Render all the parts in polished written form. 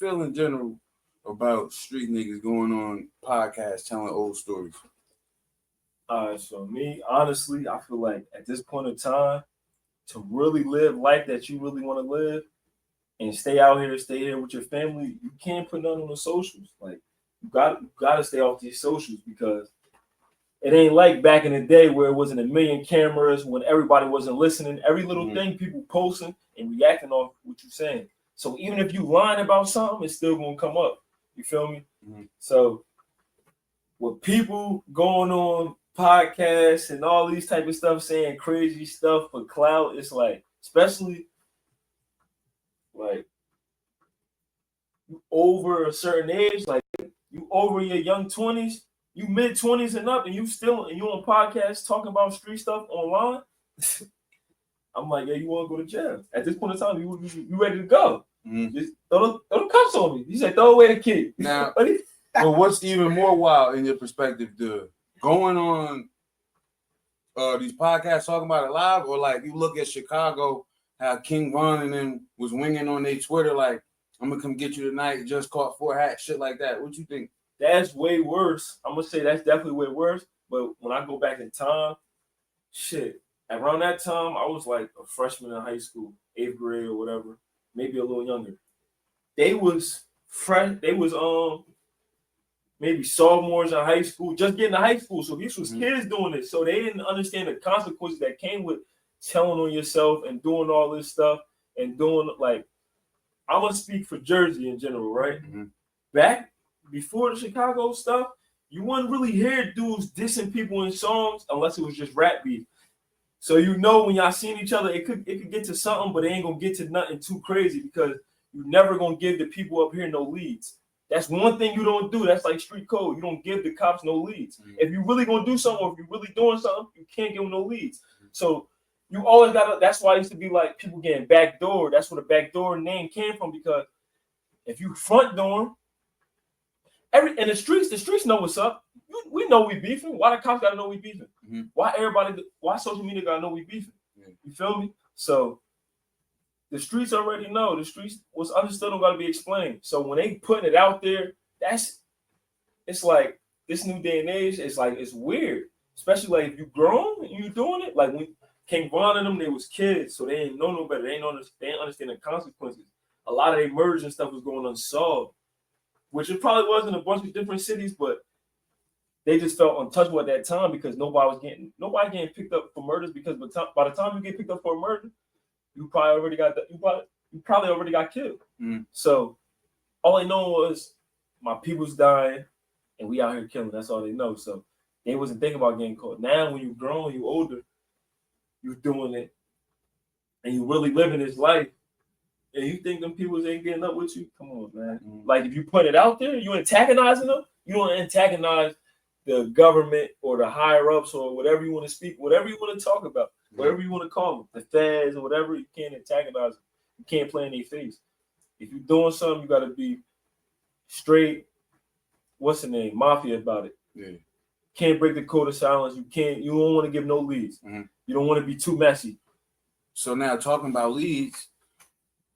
feel in general about street niggas going on podcasts telling old stories? So me, honestly, I feel like at this point in time, to really live life that you really want to live and stay here with your family, you can't put nothing on the socials. Like you gotta stay off these socials because it ain't like back in the day where it wasn't a million cameras, when everybody wasn't listening. Every little thing people posting and reacting off what you're saying. So even if you lying about something, it's still gonna come up. You feel me? So with people going on podcasts and all these type of stuff, saying crazy stuff for clout, it's like, especially like you over a certain age, like you over your young 20s, you mid 20s and up, and you on podcasts talking about street stuff online. I'm like, yeah, you want to go to jail at this point in time? You ready to go? Just throw the cuffs on me. He said, throw away the key. Now, but what's even more wild in your perspective, the going on these podcasts talking about it live, or like you look at Chicago, how King Von and them was winging on their Twitter, like, I'm gonna come get you tonight, just caught 4 hats, shit like that. What you think? That's way worse. I'm gonna say that's definitely way worse. But when I go back in time, shit, around that time, I was like a freshman in high school, 8th grade or whatever, maybe a little younger. They was fresh. They was maybe sophomores in high school, just getting to high school. So these was kids doing it. So they didn't understand the consequences that came with telling on yourself and doing all this stuff and doing, like, I'm gonna speak for Jersey in general, right? Back before the Chicago stuff, you wouldn't really hear dudes dissing people in songs unless it was just rap beef. So when y'all seen each other, it could get to something, but it ain't gonna get to nothing too crazy because you never gonna give the people up here no leads. That's one thing you don't do. That's like street code. You don't give the cops no leads. If you really gonna do something, or if you really doing something, you can't give them no leads. So you always gotta. That's why it used to be like people getting backdoor. That's where the backdoor name came from, because if you front door in the streets know what's up. We know we beefing. Why the cops gotta know we beefing? Why social media gotta know we beefing? You feel me? So the streets already know. The streets was understood and gotta be explained. So when they putting it out there, it's like this new day and age. It's like it's weird, especially like if you grown and you doing it. Like when King Von and them, they was kids, so they didn't know no better. They didn't understand the consequences. A lot of their murders and stuff was going unsolved, which it probably was in a bunch of different cities, but they just felt untouchable at that time because nobody getting picked up for murders, because by the time you get picked up for a murder, you probably already got killed. So all they know was my people's dying and we out here killing. That's all they know. So they wasn't thinking about getting caught. Now when you grown, you older, you doing it and you really living this life, and you think them people ain't getting up with you? Come on, man. Like if you put it out there, you antagonizing them. You don't antagonize the government or the higher ups or whatever you want to speak, whatever you want to talk about, whatever you want to call them, the feds or whatever. You can't antagonize them. You can't play in their face. If you're doing something, you got to be straight. What's the name? Mafia about it. Can't break the code of silence. You don't want to give no leads. You don't want to be too messy. So now talking about leads,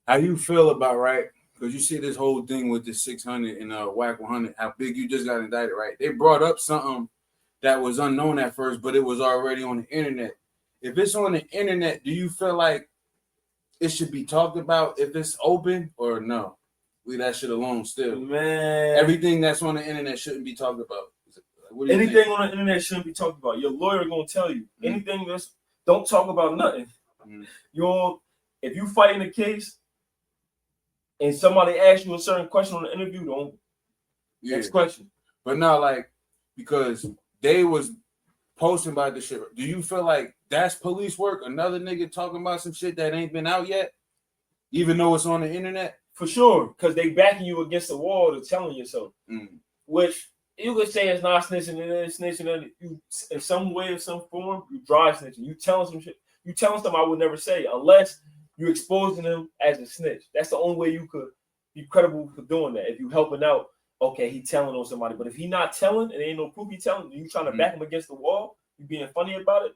how you feel about, right? Because you see this whole thing with the 600 and Whack 100, how big you just got indicted, right? They brought up something that was unknown at first, but it was already on the internet. If it's on the internet, do you feel like it should be talked about if it's open, or no? Leave that shit alone still. Man. Everything that's on the internet shouldn't be talked about. Anything on the internet shouldn't be talked about. Your lawyer gonna tell you. Anything don't talk about nothing. If you fighting a case and somebody asks you a certain question on the interview, don't next question. But no, like, because they was posting about this shit. Do you feel like that's police work? Another nigga talking about some shit that ain't been out yet, even though it's on the internet? For sure, because they backing you against the wall to telling you so. Which you could say it's not snitching, and it's snitching, and you in some way, in some form, you dry snitching. You telling some shit. You telling something I would never say unless you exposing them as a snitch. That's the only way you could be credible for doing that. If you helping out, okay, he telling on somebody. But if he not telling and there ain't no proof he telling, you trying to back him against the wall, you being funny about it,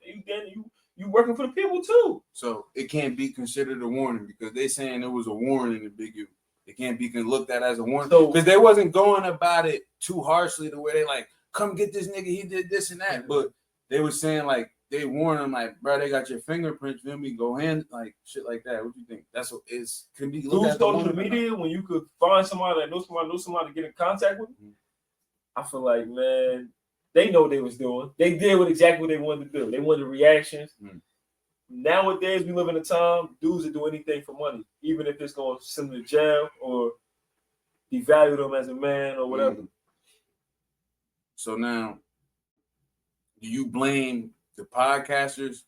you working for the people too. So it can't be considered a warning because they saying it was a warning to Big U. It can't be looked at as a warning. So- Because they wasn't going about it too harshly the way they like, come get this nigga, he did this and that. But they were saying like, they warned him like, bro, they got your fingerprints, feel me? Go in, like shit like that. What do you think? That's what is can be looked through at social media when you could find somebody that knows somebody to get in contact with. Mhm. I feel like, man, they know what they was doing. They did exactly what they wanted to do. They wanted reactions. Mhm. Nowadays, we live in a time dudes will do anything for money, even if it's going to send them to jail or devalue them as a man or whatever. Mhm. So now, do you blame the podcasters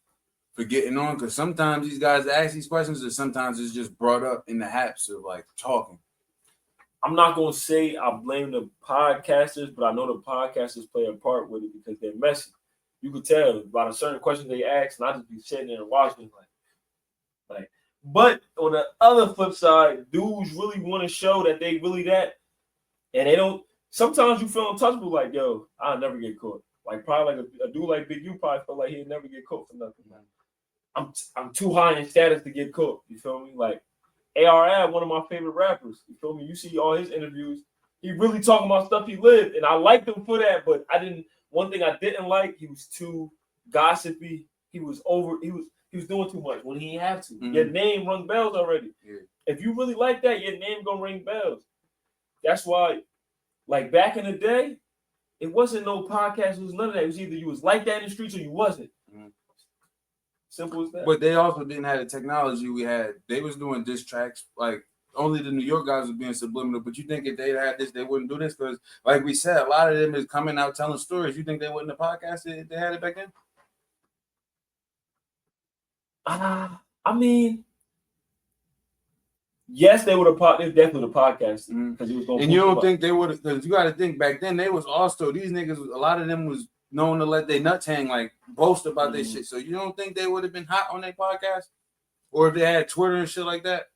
for getting on? Because sometimes these guys ask these questions, and sometimes it's just brought up in the haps of like talking. I'm not going to say I blame the podcasters, but I know the podcasters play a part with it because they're messy. You could tell by the certain questions they ask, and I just be sitting there and watching like. But on the other flip side, dudes really want to show that they really that, and they don't. Sometimes you feel untouchable, like, yo, I'll never get caught. Like, probably like a dude like Big U probably felt like he'd never get caught for nothing. Man. I'm too high in status to get caught. You feel me? Like, ARAB, one of my favorite rappers. You feel me? You see all his interviews. He really talking about stuff he lived, and I liked him for that. But one thing I didn't like, he was too gossipy. He was doing too much when he didn't have to. Mm-hmm. Your name rung bells already. Yeah. If you really like that, your name gonna ring bells. That's why, like back in the day, it wasn't no podcast. It was none of that. It was either you was like that in the streets or you wasn't. Mm-hmm. Simple as that. But they also didn't have the technology we had. They was doing diss tracks. Like, only the New York guys was being subliminal. But you think if they had this, they wouldn't do this? Because, like we said, a lot of them is coming out telling stories. You think they wouldn't have podcasted if they had it back then? I mean, yes, they would have. They definitely would have podcasted because he was going. And you don't think they would have? Because you got to think back then they was also these niggas. A lot of them was known to let their nuts hang, like boast about their shit. So you don't think they would have been hot on their podcast, or if they had Twitter and shit like that?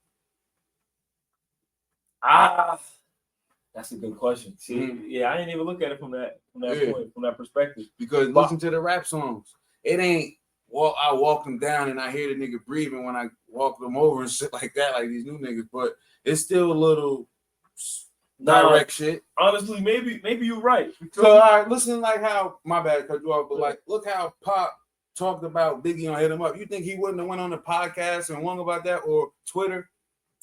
That's a good question. See, yeah, I didn't even look at it from that point, from that perspective. Because listen to the rap songs. It ain't. Well, I walk them down and I hear the nigga breathing when I walk them over and shit like that, like these new niggas. But it's still a little direct shit. Honestly, maybe you're right. So, all right, listen, like how my bad cut you off, but like, look how Pop talked about Biggie on Hit 'Em Up. You think he wouldn't have went on the podcast and won about that, or Twitter,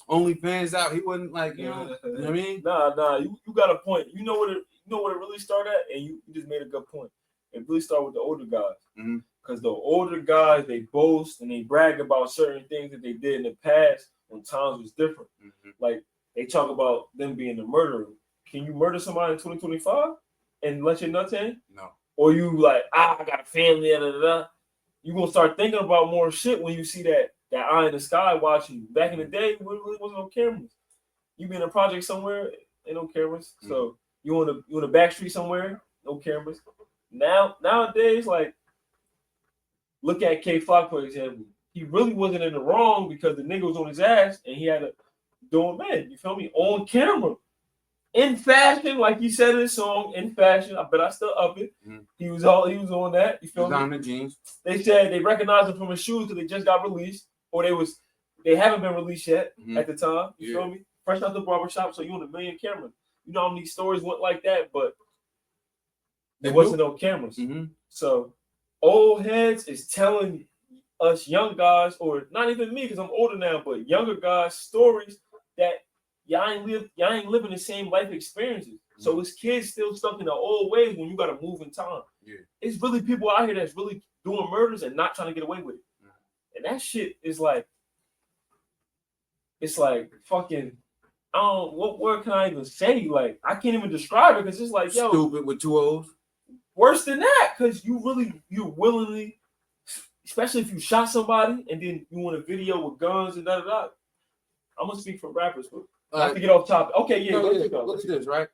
OnlyFans out? He wouldn't like, you know what I mean? Nah. You got a point. You know what it really started at, and you just made a good point. It really started with the older guys. Mm-hmm. Because the older guys, they boast and they brag about certain things that they did in the past when times was different. Mm-hmm. Like, they talk about them being a murderer. Can you murder somebody in 2025 and let your nuts hang? No. Or you like, I got a family, You're going to start thinking about more shit when you see that eye in the sky watching you. Back in the day, there really wasn't no cameras. You be in a project somewhere, ain't no cameras. Mm-hmm. So you on the back street somewhere, no cameras. Nowadays, like, look at K Flock, for example. He really wasn't in the wrong because the nigga was on his ass and he had to do him in. You feel me? On camera. In fashion, like he said in his song, in fashion. I bet I still up it. Mm-hmm. He was on that. You feel me? On the jeans. They said they recognized him from his shoes because they just got released. Or they haven't been released yet at the time. You feel me? Fresh out the barbershop, so you on a million cameras. You know how many stories went like that, but there wasn't no cameras. Mm-hmm. So old heads is telling us young guys, or not even me because I'm older now, but younger guys, stories that y'all ain't living the same life experiences. Mm-hmm. So it's kids still stuck in the old ways when you got to move in time. Yeah. It's really people out here that's really doing murders and not trying to get away with it. Mm-hmm. And that shit is like, it's like fucking, what word can I even say? Like, I can't even describe it because it's like, yo. Stupid with two O's. Worse than that, because you willingly, especially if you shot somebody and then you want a video with guns and da. I'm gonna speak for rappers, but I have to get off topic. Okay, yeah, look at this, right?